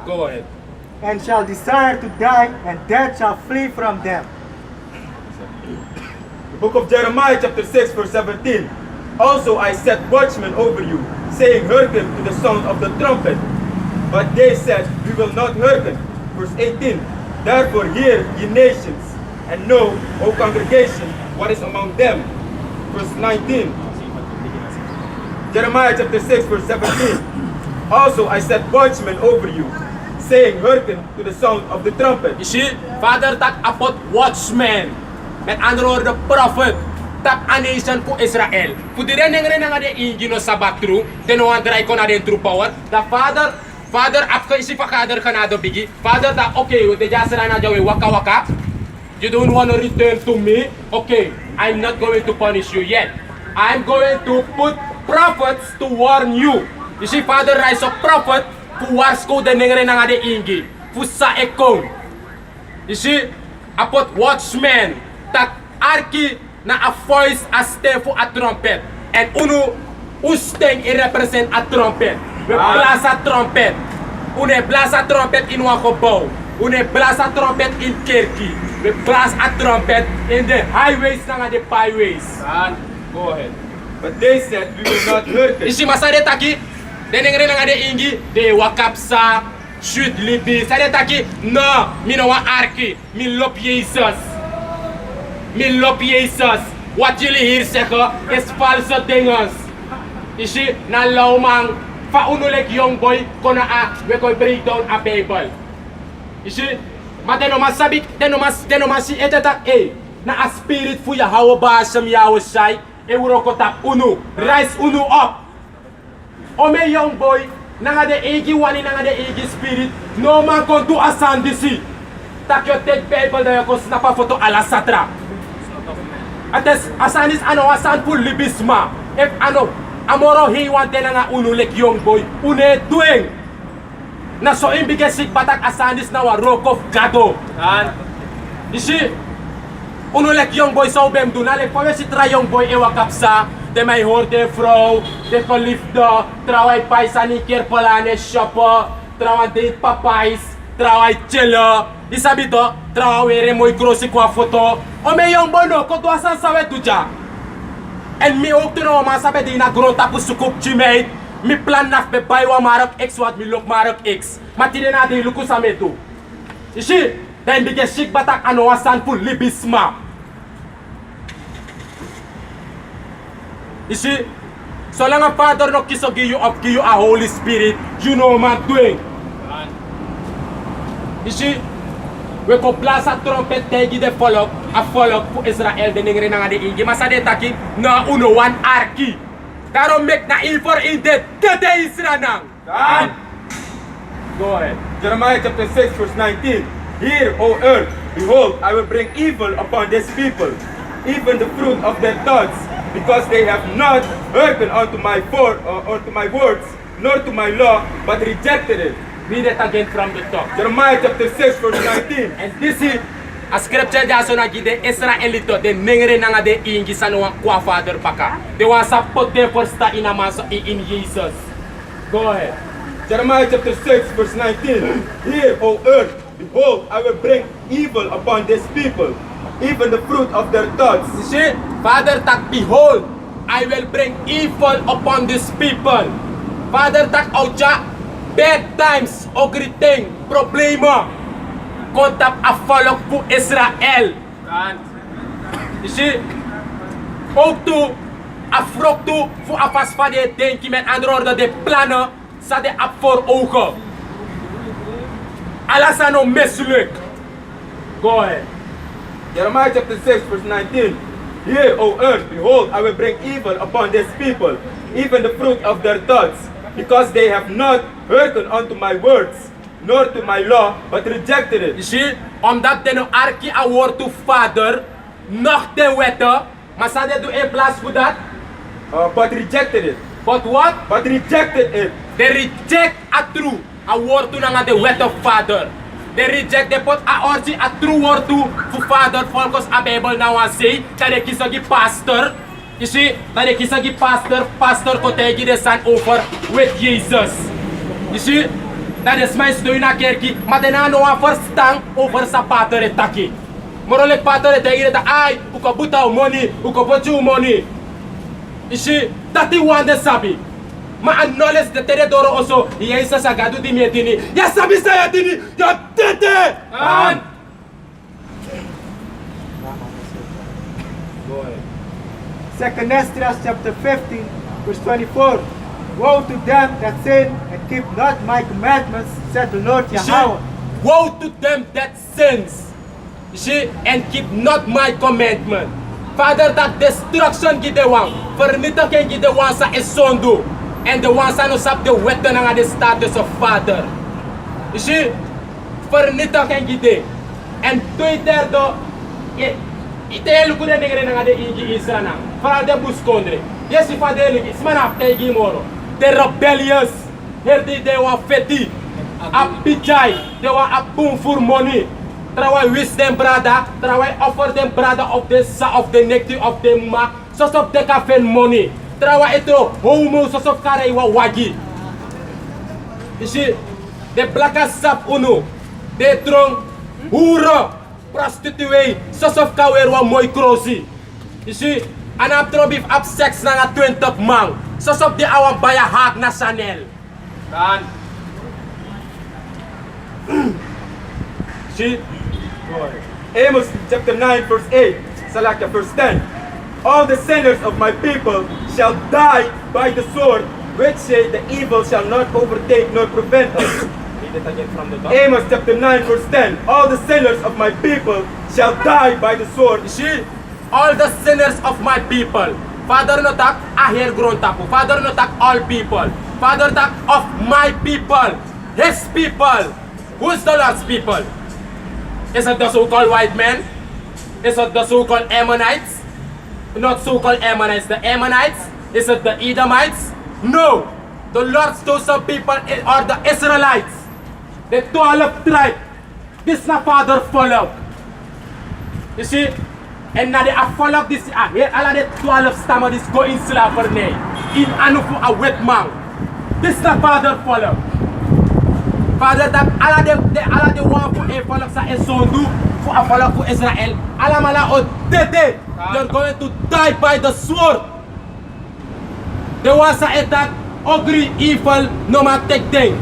Go ahead. and shall desire to die, and death shall flee from them. The book of Jeremiah chapter 6 verse 17. Also I set watchmen over you, saying, hearken to the sound of the trumpet. But they said, we will not hearken. Verse 18. Therefore hear, ye nations, and know, O congregation, what is among them. Verse 19. Jeremiah chapter 6 verse 17. Also I set watchmen over you, saying, hearken to the sound of the trumpet. You see, Father tak apot watchman. Met andere woorden, prophet. Tak a nation ku Israel. Ku dire nengre nga de ingino sabat tru, teno andrai ko na den tru power. The Father apka isi pakader kanado bigi. Father tak okay, de jasra na jawe waka waka. You don't want to return to me? Okay, I'm not going to punish you yet. I'm going to put prophets to warn you. You see, Father rise of prophet, ku wars ko de nengre nga de ingi. Fu sa ekong. You see, apot watchman, tak arki na a voice a stefo a trumpet. And unu usteng i represent a trumpet. We blas a trumpet. Une blas a trumpet in Wakobo. Une blas a trumpet in Kerki. We blas a trumpet in the highways na the byways. Go ahead. But they said, we will not hearken. Isi masade taki, denengre na de ingi, de wakapsa, shoot libi. Sade taki, no, mi no wa arki, mi lop Jesus. Mi lop Jesus. Wat jullie hier zeggen is valse dingen. Isi, na laumang, fa unulek young boy, kona a, we koy break down a Bible. Isi, ma deno masabi, deno masi etetak, na a spirit fu ya hawa basam yawo shai, eurokotap unu, rise unu up. Ome young boy, nanga de egi wani nanga de egi spirit, no man kon do asan disi. Tak yo take Bible da yo kon snap a photo ala satra. Ates asan is ano asan full libisma. If ano, amoro hi wante nanga unulek young boy, une dueng. Na so imbige sig batak asan is na wa rock of gado. Isi, unulek young boy sa ubem dunale, pawe si tra young boy ewa kapsa. De mij hoort de vrouw, de geliefde, trouwens paisa ni keer polane shoppen, trouwens date papais, trouwens chillen, isabi to, trouwens weer mooi crossie qua foto. O me young boy no, koto asan sawe tuja. En mi ook toen oma sabe di na grond tapu sukuk chimeit, mi plan naf be bay wa marok x wat mi lok marok x. Matide na di luku same tu. Ishi, den bige shik batak ano asan pul libisma. You see, so long a Father no kiso give you up, give you a Holy Spirit, you know man doing. You see, we ko blasa trumpet tegi de follow, a follow pu Israel de ningre nga de ingi. Masade taki na uno one arki. Daro make na infor in the kete Israel nang. Go ahead. Jeremiah chapter 6 verse 19. Hear, O earth, behold, I will bring evil upon this people, even the fruit of their thoughts, because they have not hearkened unto my words, nor to my law, but rejected it. Read it again from the top. Jeremiah chapter 6 verse 19. And this is a scripture jaso na gide Israelito de nengre na nga de ingi sa nuwang kwa Father baka. De wa sa put de forsta inamaso in Jesus. Go ahead. Jeremiah chapter 6 verse 19. Hear, O earth, behold, I will bring evil upon this people, even the fruit of their thoughts. You see, Father tak behold, I will bring evil upon these people. Father tak outja, bad times, ogriting, problema, kontap a follow pu Israel. You see, ook tu, a frok tu, fu a pas van de denki met andere de plannen, sa de ap voor ogen. Alles aan no misluk. Go ahead. Jeremiah chapter 6 verse 19. Hear, O earth, behold, I will bring evil upon this people, even the fruit of their thoughts, because they have not hearkened unto my words, nor to my law, but rejected it. You see, omdat de no arki a woord to Father, nog de wette, maar sa de do in plaats voor dat? But rejected it. But what? But rejected it. They reject a true, a word to nga de wet of Father. They reject the pot a orji a true word to Father, volgens a Bible na wan say, tade kisagi pastor. You see, tade kisagi pastor ko tegi de san over with Jesus. You see, Dat is mijn steun naar kerkie. Maar daarna nog een verstand over zijn pater taki. Maar ik pater tegen dat ai, u kan buta money, u kan buta money. Isi, dat die wande sabi. Maar aan knowledge de tere doro also, je is sa gadu di mietini. Ya sabi sa ya dini, ya tete. An. Second Esdras chapter 15, verse 24. Woe to them that sin and keep not my commandments, said the Lord Yahweh. Woe to them that sins, and keep not my commandment. Father, that destruction gidewang, vernietiging gidewang sa esondo, and the ones ano sap de wetten ang the status of father. Vernietiging gide, and Twitter do, itelo ko na nengre nga de ingi isra na, para de buskondre. Yes, if I did it's man after Gimoro. The rebellious, here they were feti, a bijay, they were a boom for money. Trawai wish them brother, trawai offer them brother of the nectar of the ma, so of the cafe money. Trawai ito, homo, so of karaiwa wagi. You see, the black sap uno, the trong, huro, prostitute, so of kawerwa moy krosi. You see, and after beef up sex na nga 20 mang. Sosop di awang baya hak na Chanel. Kan? See? Amos chapter 9 verse 8. Salaka verse 10. All the sinners of my people shall die by the sword, which say the evil shall not overtake nor prevent us. Read it again from the top. Amos chapter 9 verse 10. All the sinners of my people shall die by the sword. You see? All the sinners of my people. Father no tak ahir grown tapu. Father no tak all people. Father tak of my people. His people. Who's the Lord's people? Is it the so-called white men? Is it the so-called Ammonites? Not so-called Ammonites. The Ammonites? Is it the Edomites? No. The Lord's chosen people are the Israelites. The 12 tribe. This na Father follow. You see? En na de afvallig dis hier ala de 12 stammen dis go in slavernij. In anu voor a wet man. Dis na vader follow. Vader dat ala de one voor een volk sa esondu voor a volk voor Israël. Ala mala o tete. They're going to die by the sword. The one sa etak ogri evil no ma take thing.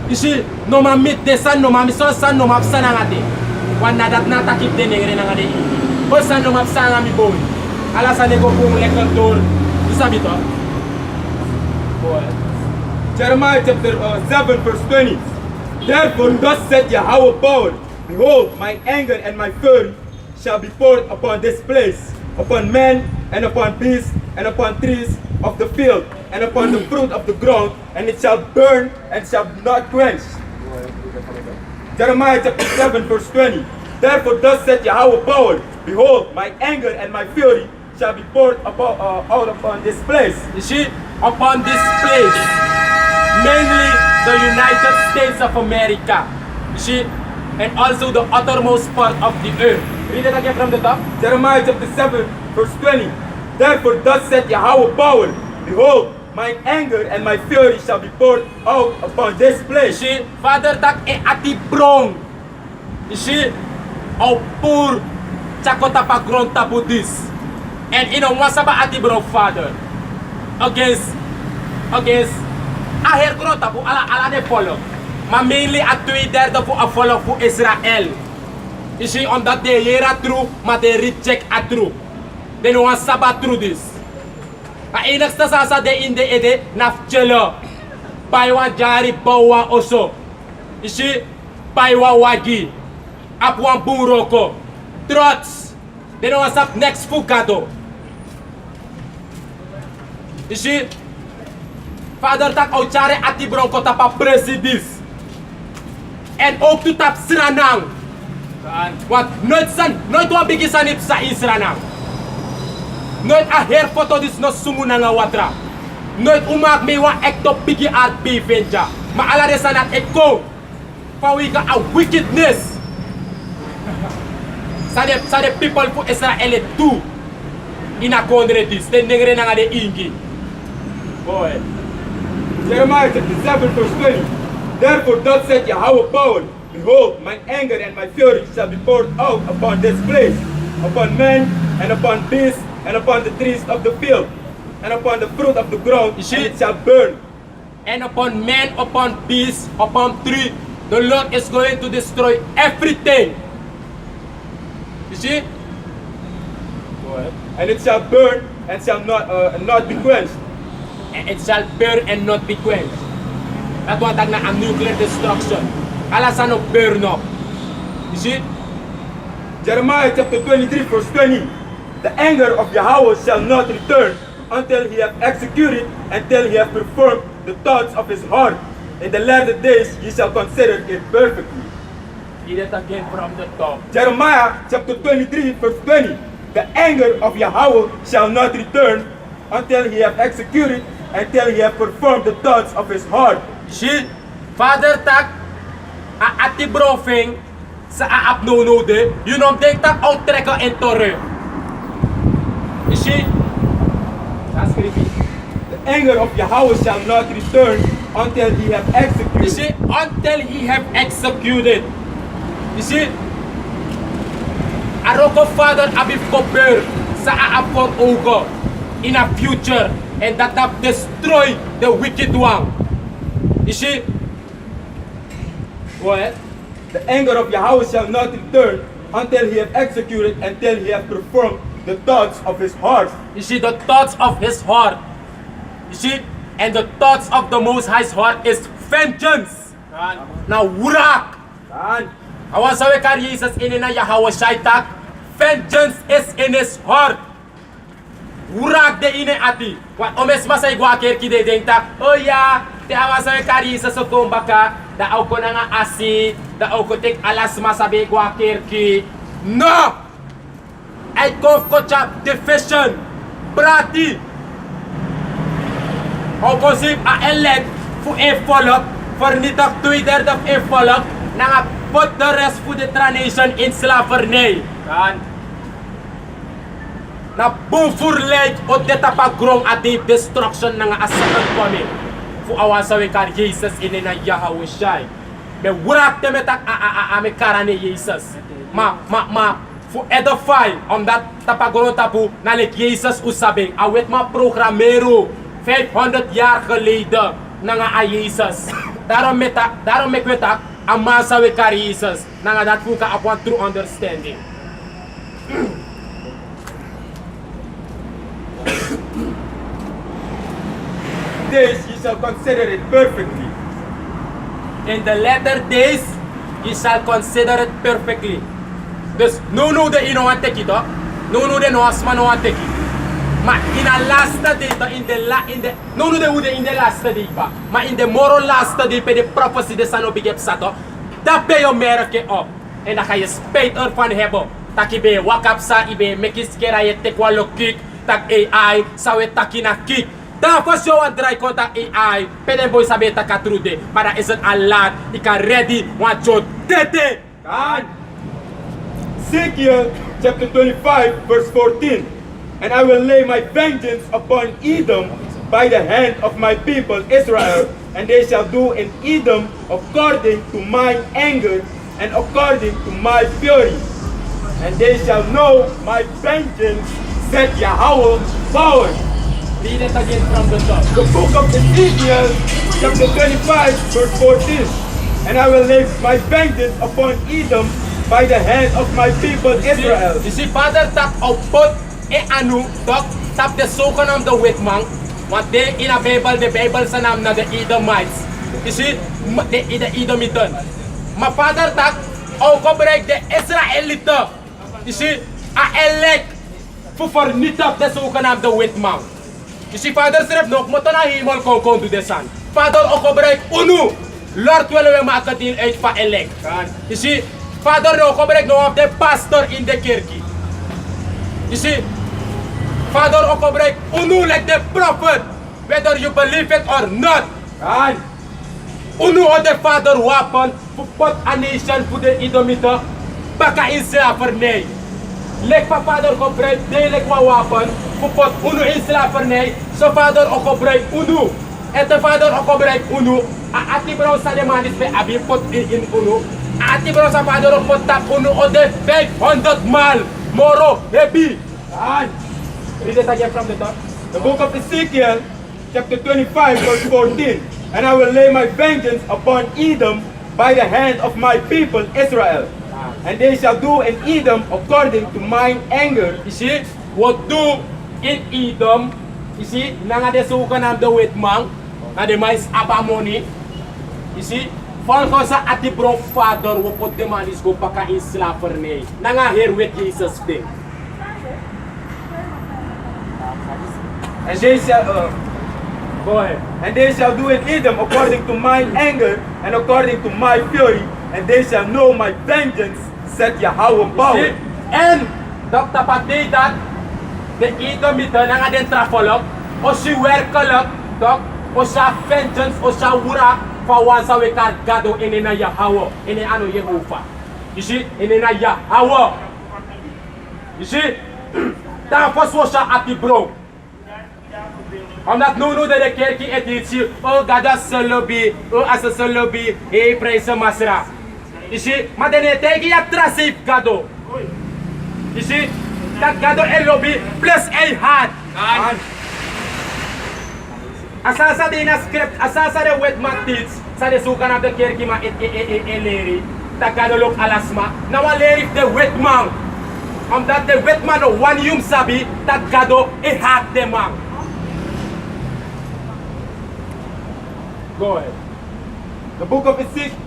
You see, no ma mit de san no ma mison san no ma sanangate. Wan na dat na takip de nengre nangade. Bosan no mapsanga mi boy. Ala sa nego kung lekantor. Tu sabi to? Jeremiah chapter 7 verse 20. Therefore thus said Yahweh power, behold, my anger and my fury shall be poured upon this place, upon men and upon beasts and upon trees of the field and upon the fruit of the ground, and it shall burn and shall not quench. Jeremiah chapter 7 verse 20. Therefore thus said Yahweh power, behold, my anger and my fury shall be poured out upon this place. You see, upon this place, mainly the United States of America. You see, and also the uttermost part of the earth. Read it again from the top. Jeremiah chapter 7 verse 20. Therefore thus said Yahweh power, behold, my anger and my fury shall be poured out upon this You place. see, Father tak e ati brong. You see, au pur chakota pagron tapudis. And wasa ba ati bro Father against aher gron tapu ala de follow. Ma mainly at Twitter the a follow for Israel. You see, on that day yera true, ma they reject a true. Then wasa ba through this. A inak sa de in the ede nafchelo. Paiwa jari bawa oso. You see, paiwa wagi. Apuan buroko. Trots. Then what's up next fugado. You see, Father tak au chare ati bronco tapa presidis. And ook to tap sranang. Wat nooit wan bigi sanip sa isranang. Nooit a her foto dis no sumuna nga watra. Nooit umak me wan ekto bigi art bivenja. Ma ala de sanat ekko. Pawika a wickedness. Sa de people fu Israel tu ina kondre dis ten nengre nga de ingi. Boy. Jeremiah chapter 7 verse 20. Therefore thus said Yahweh power, behold, my anger and my fury shall be poured out upon this place, upon men, and upon beasts, and upon the trees of the field, and upon the fruit of the ground, You see? and it shall burn. And upon men, upon beasts, upon tree, the Lord is going to destroy everything. You see? Go ahead. And it shall burn and shall not be quenched. And it shall burn and not be quenched. That one tag na ang nuclear destruction. Alasan no burn up. You see? Jeremiah chapter 23 verse 20. The anger of Yahweh shall not return until he have executed, until he have performed the thoughts of his heart. In the latter days ye shall consider it perfectly. Read it again from the top. Jeremiah chapter 23 verse 20. The anger of Yahweh shall not return until he have executed, until he have performed the thoughts of his heart. See? Father tak ati brofing sa aapnono de, yun om dek tak ang treka entore. You see? That's creepy. The anger of Yahweh shall not return until he have You executed. see? Until he have executed. You see? Aroko Father abif ko ber sa aapor ugo in a future and that have destroy the wicked one. You see? Go ahead. The anger of Yahweh shall not return until he have executed, until he have performed the thoughts of his heart. You see the thoughts of his heart. You see? And the thoughts of the Most High's heart is vengeance. Now, wurak. And Awan sabi kar Jesus ini na Yahweh Shaitak. Vengeance is in his heart. Wurak de ine ati. Wat omes masay guaker ki de dengta. Oh ya, te awan sabi kar Jesus so kumbaka. Daaw ko na nga asi. Daaw ko tek alas masabi guaker ki. No! Ay kof ko chap deficient. Brati. Opposite a elect fu e follow. For nitak Twitter daf e follow. Na nga put the rest for the nation in slavery. Kan? Na bufurlate o detapagrong a deep destruction na nga asakan kami. Fu awan sa wikar Jesus ini na Yahweh Shai. Me wurak temetak ame karane Jesus. Fu edify on that tapagrong tapu na like Jesus usabing awet ma programero 500 jaar geleden na nga a Jesus. Daarom mekwetak ang masa wikar Jesus na nga dat fu ka upon true understanding. days ye shall consider it perfectly. In the latter days, ye shall consider it perfectly. Dus, no de ino want take it, no de no asma no want take it. Ma in a last day, no de ude in the last day pa. Ma in the moral last day, pe de prophecy de sano bigep sato, da pe yo merke op. En dan ga je spijt ervan hebben. Tak ibe wakap sa ibe mekis kera je tekwa lo kik, tak AI, sa we takina kik. Dan pas yo aan draai kontak AI, peden boy sabi takatrude, para is het al laat, ik kan ready, want yo tete. God. Ezekiel chapter 25 verse 14. And I will lay my vengeance upon Edom by the hand of my people Israel, and they shall do in Edom according to my anger and according to my fury. And they shall know my vengeance, said Yahweh power. Read it again from the top. The book of Ezekiel chapter 25 verse 14. And I will lay my vengeance upon Edom by the hand of my people Israel. You see, Father tap output anu tap de zogenaamde de witman, want de in a Bijbel sa naam na de Edomites. You see, de Edomieten. Maar Father tap ook gebruik de Israëlieten. You see, a elect voor vernietig de zogenaamde witman. You see, Father schrijft nog, moet na hemel kon doen de san. Father ook gebruik unu. Lord willen we maken deel uit van elect. You see, Father ook gebruik nog de pastor in de kerk. You see, Father ook gebruik unu like the prophet, whether you believe it or not. God. Unu on the Father wapen to put a nation for the Edomite baka in slavernij. Like pa Father gebruik delijk wa wapen to put unu in slavernij, so Father ook gebruik unu Et de vader ook bereik unu. Ati bro sa de manis pe abi pot in unu. Ati bro sa vader ook pot tap unu o de 500 mal. Moro, hebi. And Read it again from the top. the book of Ezekiel, chapter 25, verse 14. And I will lay my vengeance upon Edom by the hand of my people Israel. And they shall do in Edom according to mine anger. You see, what do in Edom, you see, nanga de suka nam de wetmang, na de mais abamoni, you see, volko sa ati bro father wo pot de manis go baka in slavernij. Nanga her wet Jesus thing. And they shall Go ahead. and they shall do in Edom according to mine anger and according to my fury, and they shall know my vengeance, said Yahweh See, power. and Dr. Pati dat de Edom ito nanga den trafolog, o si werkolog, dok, o sa vengeance, o sa wura, fawaza we kargado ine na Yahweh, ine ano Yehovah. You see, ine na Yahweh. You see, tapos wo siya ati bro. Omdat nuno de kerki editie, o gada solobi, o asa solobi, e presa masra. You see, ma dene tegi ya trasif gado. You see, dat gado e lobby plus a hat. And Asasa din na script, asasa de wet matits, sa de suka na de kerki ma leri. Tak gado lok alasma, na wa leri de wet man. Omdat de wet man o one yum sabi, tak gado e hat de man. Go ahead. the book of Ezekiel,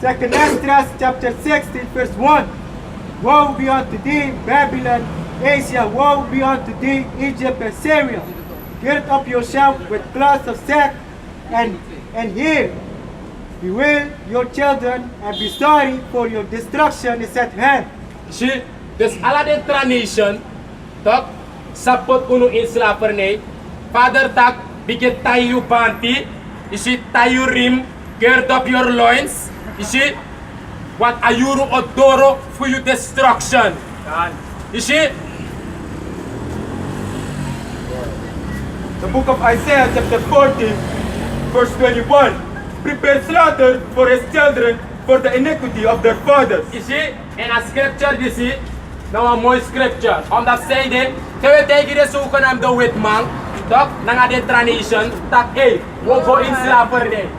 Second Esdras chapter 16 verse 1. Woe be unto thee, Babylon, Asia, woe be unto thee, Egypt and Syria. Gird up yourself with cloths of sack and hear. Bewail your children and be sorry, for your destruction is at hand. See, dus ala den tradition, tak, sapot uno in slavernij, father tak, bigit tayo banti, you see, tayo rim, gird up your loins, you see, what ayuro odoro for your destruction. You see, the book of Isaiah, chapter 40, verse 21. Prepare slaughter for his children for the iniquity of their fathers. you see, in a scripture, you see, now a more scripture, on that say then, tewe tegi de suka nam the wit man, tak, nanga de tradition, tak, hey, wo go in slavernij.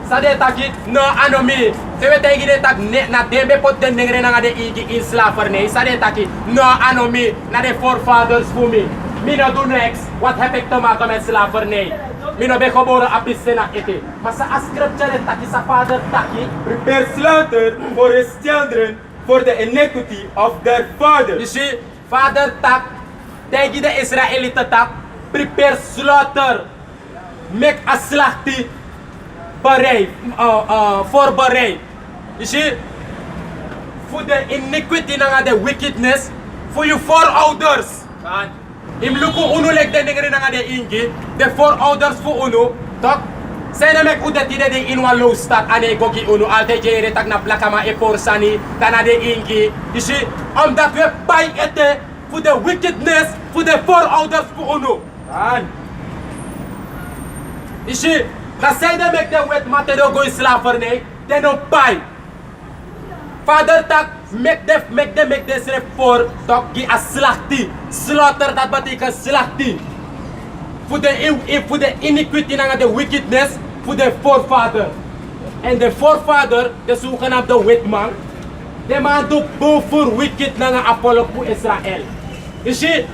Sa de taki, no ano mi, tewe tegi de tak, na dembe pot den nengre nanga de igi in slavernij, sa de taki, no ano mi, na de forefathers for me. Mi no do next, what happened to ma met slavernij. Mi no be koboro apiste na iti. Masa a scripture de taki sa father taki, Prepare slaughter for his children for the iniquity of their you fathers. see, father tak, tegi de Israelite tak, prepare slaughter, make a slachti, barei, for barei. You see, for the iniquity na nga the wickedness, for you foreorders. Imluko uno like the nengre na nga de ingi, the foreorders for uno, tak, Sena mek udati de inwa low stat ane gogi uno alte jere tak na plakama e porsani tanade ingi. You see, that we buy ete for the wickedness for the foreorders for uno. And You see, na say they make the wet matero go in slavernij, they don't buy. Father tak make this for tak gi a slachti, slaughter dat batika slachti. For the iniquity na the wickedness for the forefather. And the forefather, the sukan of the wet man, the man do both for wicked na nga Apollo po Israel. You see,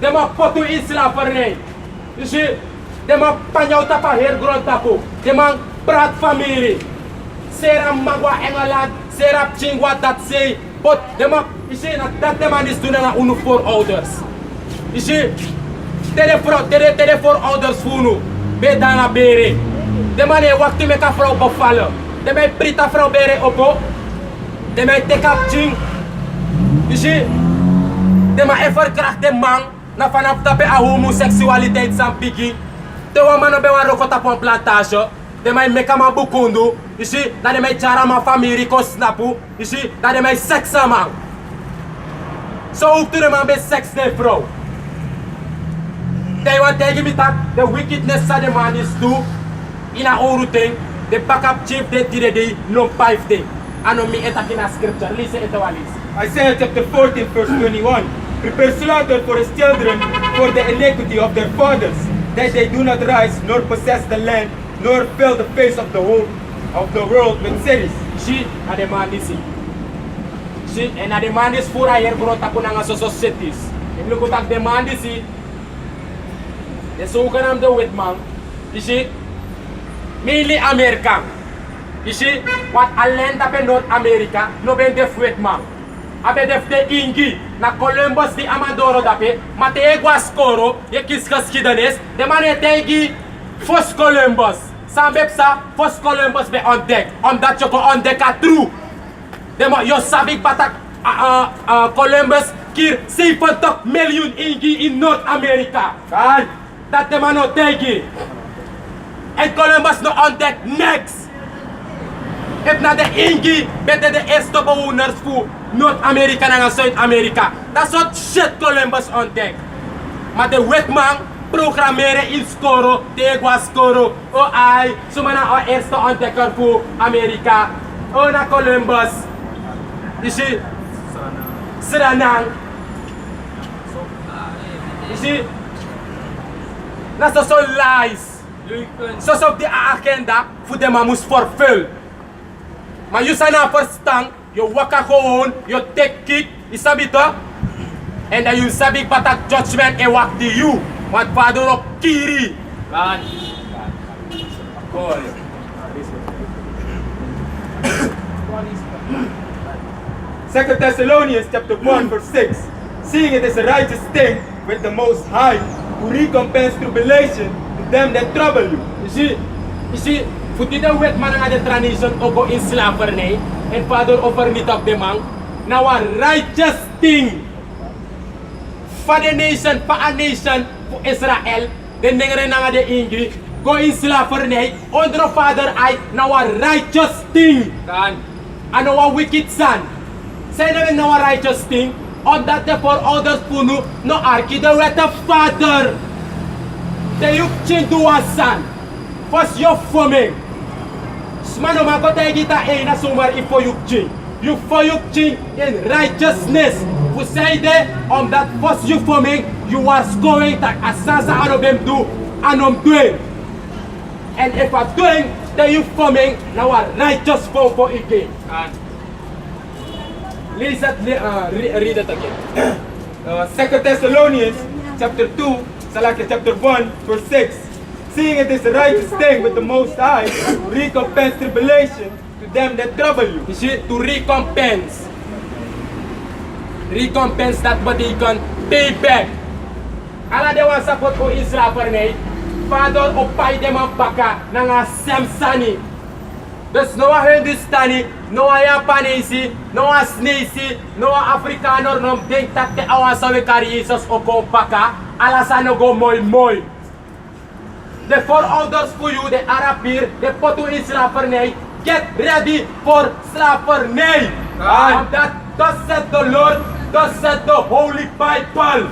the man poto Isla pernay. You see, the man panyaw ta pa hair grown tapo. The man brat family. Serap magwa engalat, serap chingwa that say, but the man, you see, that the man is doing na uno for others. You see, tere for others funo, be dana bere. De mane waktu me ka vrouw bevallen. De mij prita vrouw bere opo. De mij take up ching. You see? De mij even kracht de man. Na vanaf tape a homoseksualiteit san pigi. De wa mano be wa roko tapon plantage. De mij meka ma bukundu. You see? Na de mij chara ma family ko snapu. You see? Na de mij seksa man. So ook de man be seks de vrouw. They want to give me that the wickedness of the man is do in a old thing. The backup chief they did a day, no 5 day. I know me attacking a scripture. Listen it to Alice. Isaiah chapter 14, verse 21. Prepare slaughter for his children for the iniquity of their fathers, that they do not rise nor possess the land, nor fill the face of the whole of the world with cities. She a demand is she and a demand is for a year growth upon ang societies. If you look at demand is the so can the wet man, you see, mainly American. You see, what a land up in North America, no ben def wet man. Abe def de ingi na Columbus di Amadoro dape, mate Guascoro, ye kiskas kidanes, de mane tegi Fos Columbus. Sambepsa, Fos Columbus be on deck. On that choco on deck a true. Demo yo sabik batak Columbus kir 7 million ingi in North America. Kan? That the man no tegi. And Columbus no on deck next. If na the ingi, better the esto owners fu North America and South America. That's what shit Columbus on deck. Maar de wetman programmeren in Scoro, de Guascoro, o ai, sumana o eerste ontdekker voor Amerika, o na Columbus, you see, Suriname, you see, that's so lies, so of the agenda voor de man moest fulfill. Maar je zijn na verstaan, je wakker gewoon, je take kick, je sabi toch? En dan je sabi patak judgment en wak di you. Want vader op kiri. Kan. Goal. Second Thessalonians chapter 1, verse 6. Seeing it is a righteous thing with the Most High to recompense tribulation to them that trouble you. You see, voor die de wet man aan de transition ook in slavernij en vader over niet op de man. Nou een righteous thing. For the nation, for a nation, for Israel, then they na de ingi, go in slavernij, onder vader I, now a righteous thing. Kan? And a wicked son. Say them now a righteous thing, on that therefore others punu, no arki the wet of father. They you change to a son. First your forming. Smano makota kita na sumar ifo you change. You for you change in righteousness. Who say that on that first you forming, you are going to assasa ano them do, anom doing. And if I'm doing, then you forming, now a righteous form for again. Read it again. 2 Thessalonians chapter 2, Salaki chapter 1, verse 6. Seeing it is a righteous thing with the Most High to recompense tribulation to them that trouble you. You see, to recompense. Recompense that what they can pay back. Ala de wan support ko Israel for nay. Father o pai de man baka nga Samsani. Dus no a Hindustani, no a Japanese, no a Snesi, no a Afrikaner nom denk dat de awan sa we kari Jesus o ko baka. Ala sa no go moy moy. The 4 others for you, the Arab here, the potu Israel for nay. Get ready for slavery. And that thus said the Lord, thus said the Holy Bible.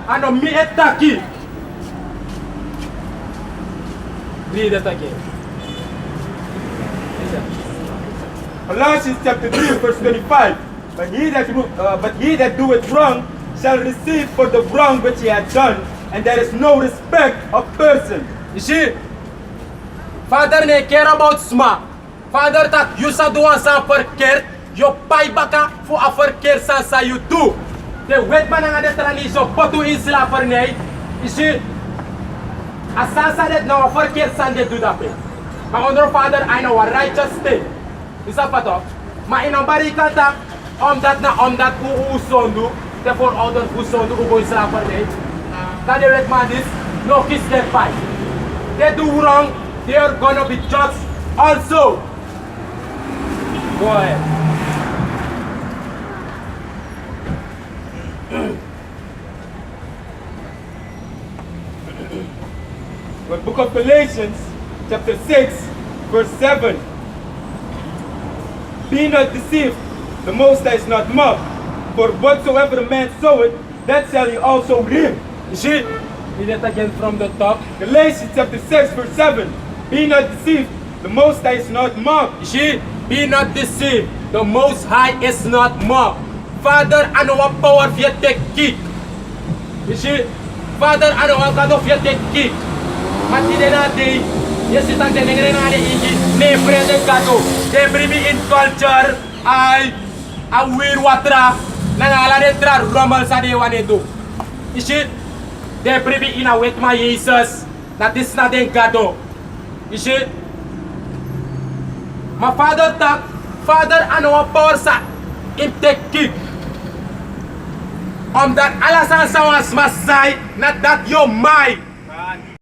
Ano mi etaki. Read it again. Colossians chapter 3, verse 25. But he that doeth wrong shall receive for the wrong which he hath done, and there is no respect of person. You see, Father ne care about sma. Father tak you sa doan sa verkeerd, yo pai baka fu a verkeerd sa you do. De wet man nga de tradisyon potu in slavernij. You see, asasa det no a verkeerd san de do dape. Maar onder Father I know a righteous thing. Isa pa to? Maar in ang barikata, omdat u sondu, therefore others who sondu u go in slavernij. That the wet man is no kiss their fight. They do wrong, they are gonna be judged also. Go ahead. The book of Galatians, chapter 6, verse 7. Be not deceived, the Most High is not mocked. For whatsoever a man soweth, that shall he also reap. You see, Read it again from the top. Galatians chapter 6 verse 7. Be not deceived, the Most High is not mocked. You see, be not deceived. The Most High is not mocked. Father, ano ang power for you take kick? You see, Father, ano ang kado for you take kick? Mati din natin, yes, itang tinigrin ng ade ingi, nebre din kado. Nebre mi in culture, ay, ang weird watra, nangala din tra, rumal sa dewan ito. You see, nebre mi inawit ma Jesus, na dis na din kado. You see, my father tak, Father, ano ang power sa intake kick? Omdat alasan sa mas masay na that your mind.